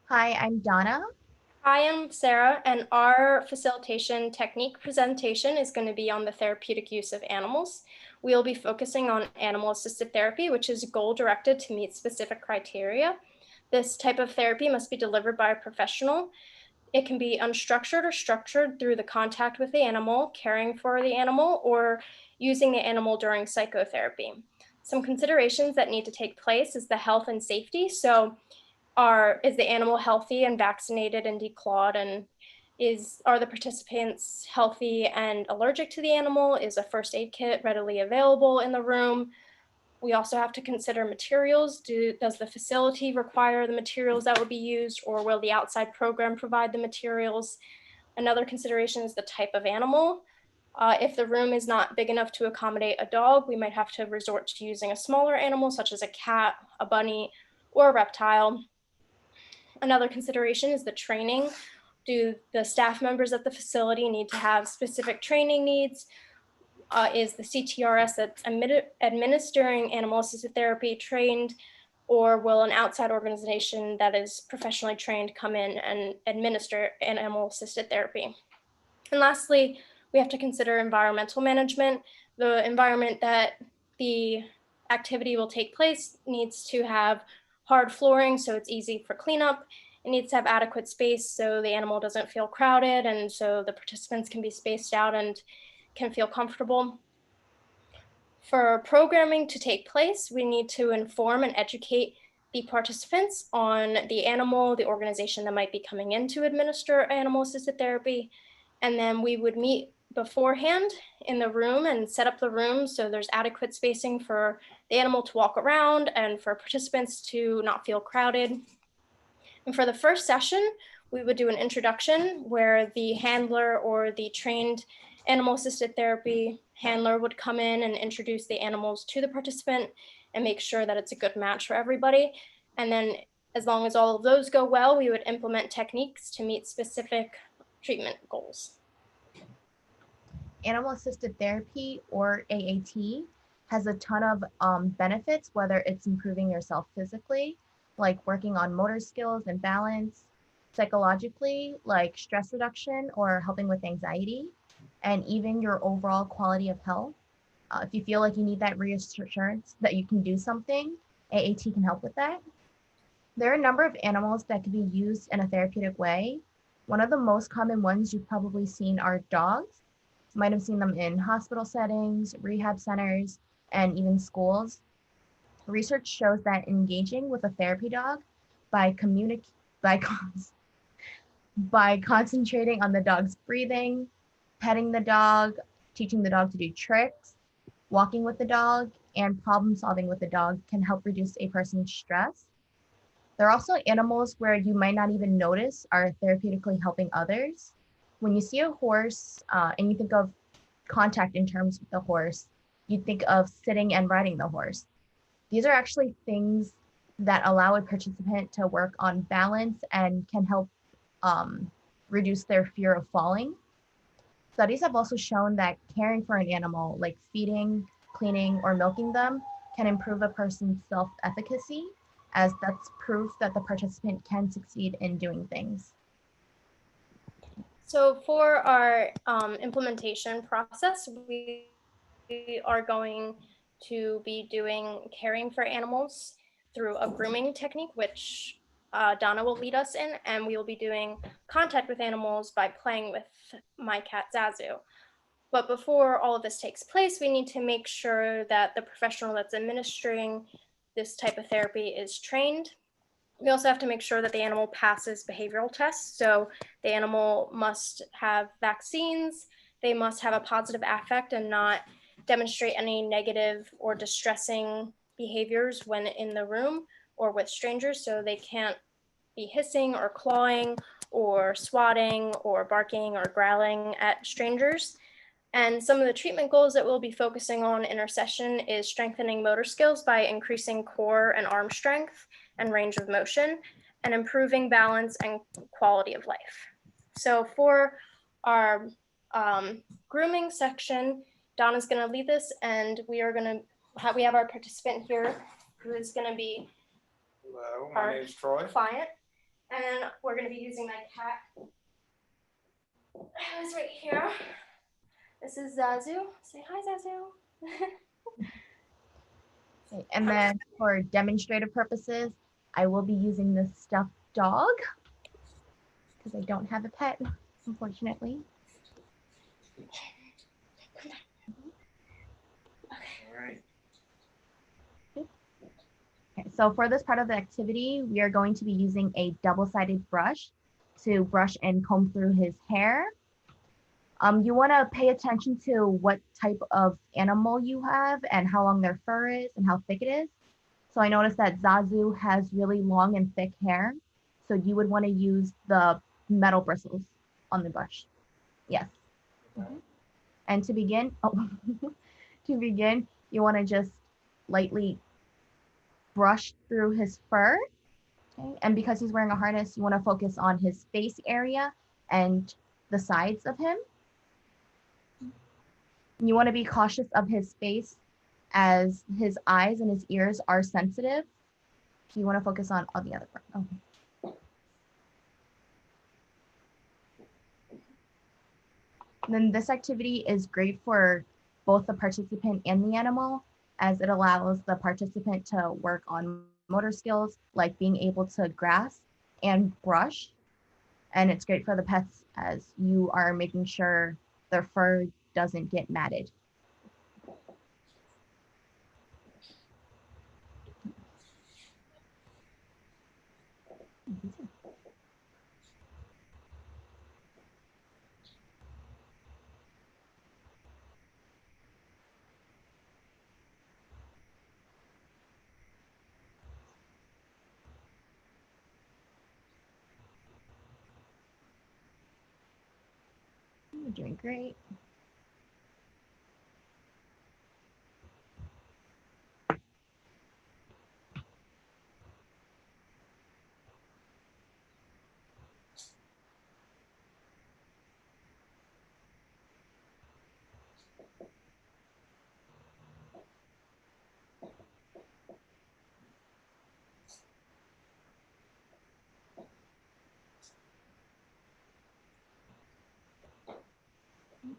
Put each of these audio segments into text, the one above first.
Hi, I'm Donna. Hi, I'm Sarah, and our facilitation technique presentation is going to be on the therapeutic use of animals. We'll be focusing on animal-assisted therapy, which is goal-directed to meet specific criteria. This type of therapy must be delivered by a professional. It can be unstructured or structured through the contact with the animal, caring for the animal, or using the animal during psychotherapy. Some considerations that need to take place is the health and safety. So is the animal healthy and vaccinated and declawed, and are the participants healthy and allergic to the animal? Is a first aid kit readily available in the room? We also have to consider materials. Does the facility require the materials that would be used, or will the outside program provide the materials? Another consideration is the type of animal. If the room is not big enough to accommodate a dog, we might have to resort to using a smaller animal, such as a cat, a bunny, or a reptile. Another consideration is the training. Do the staff members at the facility need to have specific training needs? Is the CTRS that's administering animal assisted therapy trained, or will an outside organization that is professionally trained come in and administer animal assisted therapy? And lastly, we have to consider environmental management. The environment that the activity will take place needs to have hard flooring so it's easy for cleanup. It needs to have adequate space so the animal doesn't feel crowded and so the participants can be spaced out and can feel comfortable. For programming to take place, we need to inform and educate the participants on the animal, the organization that might be coming in to administer animal assisted therapy. And then we would meet beforehand in the room and set up the room so there's adequate spacing for the animal to walk around and for participants to not feel crowded. And for the first session, we would do an introduction where the handler or the trained animal assisted therapy handler would come in and introduce the animals to the participant and make sure that it's a good match for everybody. And then, as long as all of those go well, we would implement techniques to meet specific treatment goals. Animal assisted therapy, or AAT, has a ton of benefits, whether it's improving yourself physically, like working on motor skills and balance, psychologically, like stress reduction or helping with anxiety, and even your overall quality of health. If you feel like you need that reassurance that you can do something, AAT can help with that. There are a number of animals that can be used in a therapeutic way. One of the most common ones you've probably seen are dogs. You might have seen them in hospital settings, rehab centers, and even schools. Research shows that engaging with a therapy dog by by by concentrating on the dog's breathing, petting the dog, teaching the dog to do tricks, walking with the dog, and problem solving with the dog can help reduce a person's stress. There are also animals where you might not even notice are therapeutically helping others. When you see a horse and you think of contact in terms with the horse, you think of sitting and riding the horse. These are actually things that allow a participant to work on balance and can help reduce their fear of falling. Studies have also shown that caring for an animal, like feeding, cleaning, or milking them, can improve a person's self efficacy, as that's proof that the participant can succeed in doing things. So for our implementation process, we are going to be doing caring for animals through a grooming technique, which Donna will lead us in, and we will be doing contact with animals by playing with my cat Zazu. But before all of this takes place, we need to make sure that the professional that's administering this type of therapy is trained. We also have to make sure that the animal passes behavioral tests. So the animal must have vaccines, they must have a positive affect and not demonstrate any negative or distressing behaviors when in the room or with strangers. So they can't be hissing or clawing or swatting or barking or growling at strangers. And some of the treatment goals that we'll be focusing on in our session is strengthening motor skills by increasing core and arm strength and range of motion, and improving balance and quality of life. So for our grooming section, Donna's going to lead this, and we have our participant here who is going to be Hello, my our name is Troy. client. And we're going to be using my cat. Who's right here. This is Zazu. Say hi, Zazu. Okay, and then for demonstrative purposes, I will be using this stuffed dog because I don't have a pet, unfortunately. All right. Okay, so for this part of the activity, we are going to be using a double-sided brush to brush and comb through his hair. You want to pay attention to what type of animal you have and how long their fur is and how thick it is. So I noticed that Zazu has really long and thick hair. So you would want to use the metal bristles on the brush. Yes. Okay. And to begin, to begin, you want to just lightly brush through his fur. Okay. And because he's wearing a harness, you want to focus on his face area and the sides of him. You want to be cautious of his face as his eyes and his ears are sensitive. So you want to focus on the other part. Okay. And then this activity is great for both the participant and the animal, as it allows the participant to work on motor skills like being able to grasp and brush. And it's great for the pets as you are making sure their fur doesn't get matted. You're doing great.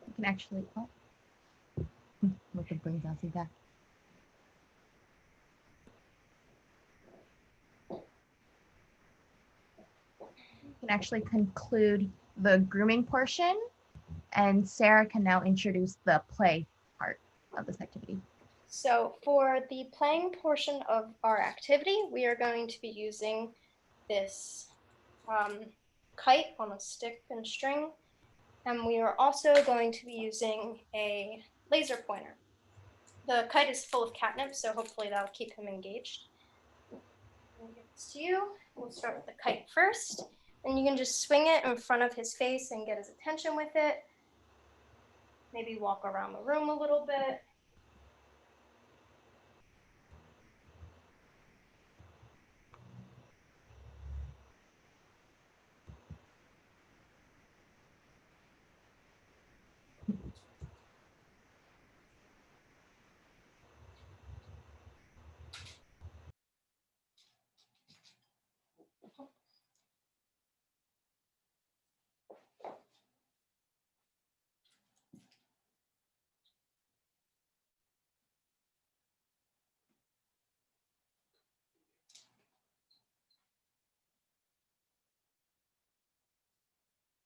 You can actually, with the brains out, see that. You can actually conclude the grooming portion, and Sarah can now introduce the play part of this activity. So for the playing portion of our activity, we are going to be using this kite on a stick and string. And we are also going to be using a laser pointer. The kite is full of catnip, so hopefully that'll keep him engaged. I'll give this to you. We'll start with the kite first. And you can just swing it in front of his face and get his attention with it. Maybe walk around the room a little bit.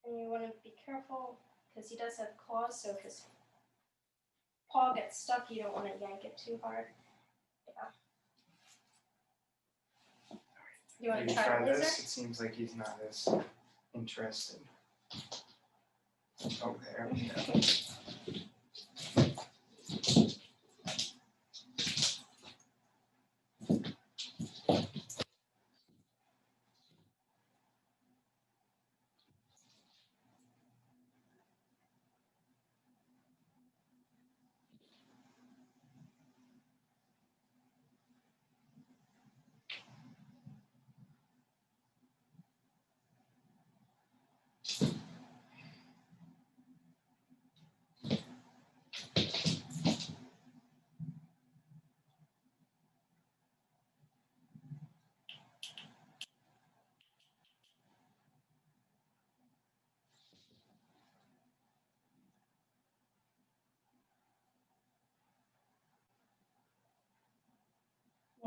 And you want to be careful because he does have claws, so if his paw gets stuck, you don't want to yank it too hard. Yeah. You want to try the laser? This? It seems like he's not as interested. Oh, there we go.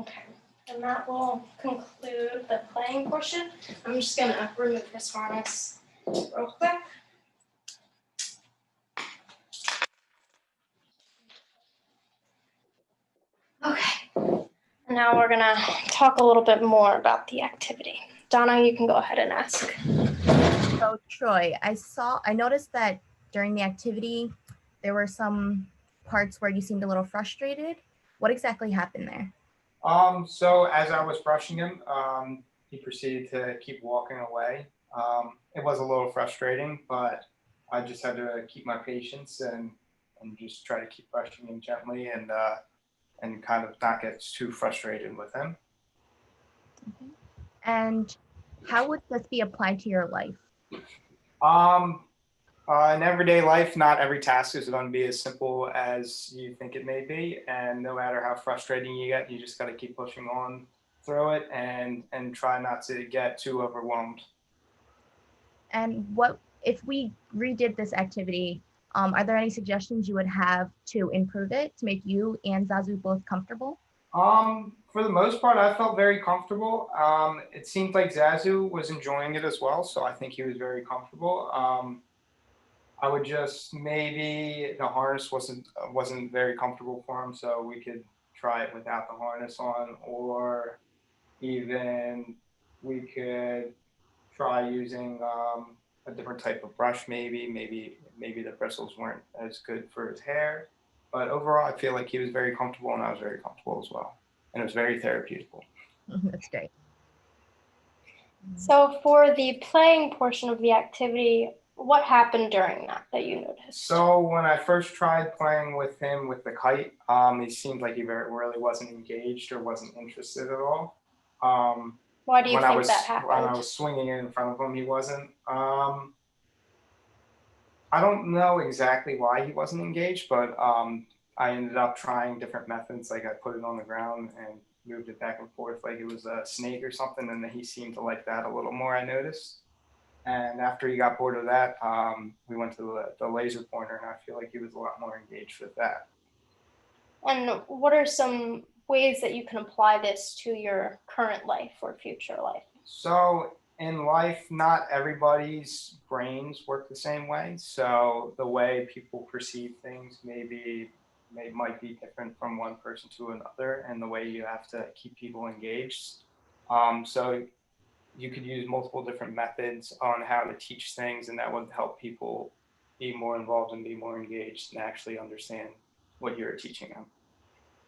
Okay, and that will conclude the playing portion. I'm just gonna remove this harness real quick. Okay, and now we're gonna talk a little bit more about the activity. Donna, you can go ahead and ask. So Troy, I noticed that during the activity, there were some parts where you seemed a little frustrated. What exactly happened there? So as I was brushing him, he proceeded to keep walking away. It was a little frustrating, but I just had to keep my patience and just try to keep brushing him gently and kind of not get too frustrated with him. And how would this be applied to your life? Um, in everyday life, not every task is going to be as simple as you think it may be, and no matter how frustrating you get, you just got to keep pushing on through it and try not to get too overwhelmed. And what if we redid this activity? Are there any suggestions you would have to improve it to make you and Zazu both comfortable? For the most part, I felt very comfortable. It seemed like Zazu was enjoying it as well, so I think he was very comfortable. I would just maybe the harness wasn't very comfortable for him, so we could try it without the harness on, or even we could try using a different type of brush. Maybe the bristles weren't as good for his hair, but overall, I feel like he was very comfortable, and I was very comfortable as well, and it was very therapeutical. That's great. So for the playing portion of the activity, what happened during that you noticed? So when I first tried playing with him with the kite, he seemed like he really wasn't engaged or wasn't interested at all. Why do you when I think was that happened? when I was swinging it in front of him, he wasn't. I don't know exactly why he wasn't engaged, but I ended up trying different methods. Like I put it on the ground and moved it back and forth like it was a snake or something, and then he seemed to like that a little more, I noticed. And after he got bored of that, we went to the laser pointer, and I feel like he was a lot more engaged with that. And what are some ways that you can apply this to your current life or future life? So in life, not everybody's brains work the same way. So the way people perceive things might be different from one person to another, and the way you have to keep people engaged. So you could use multiple different methods on how to teach things, and that would help people be more involved and be more engaged and actually understand what you're teaching them.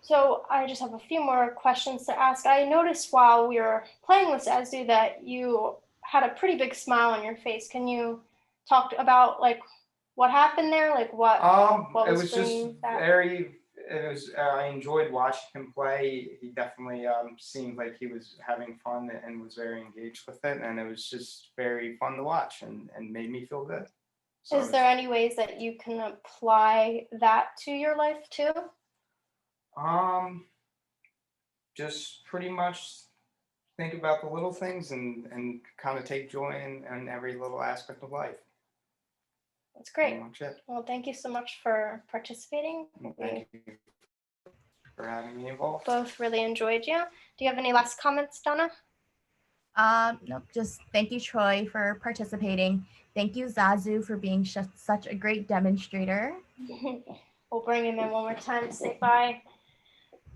So I just have a few more questions to ask. I noticed while we were playing with Zazu that you had a pretty big smile on your face. Can you talk about like what happened there? Like what It was was just bringing that? I enjoyed watching him play. He definitely seemed like he was having fun and was very engaged with it, and it was just very fun to watch and made me feel good. So Is there any ways that you can apply that to your life too? just pretty much think about the little things and kind of take joy in every little aspect of life. That's great. Pretty much it. Well, thank you so much for participating. Well, thank you for having me involved. Both really enjoyed you. Do you have any last comments, Donna? Nope, just thank you, Troy, for participating. Thank you, Zazu, for being such a great demonstrator. We'll bring him in one more time to say bye.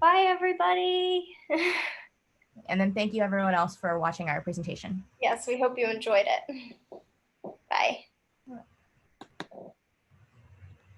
Bye, everybody. And then thank you everyone else for watching our presentation. Yes, we hope you enjoyed it. Bye.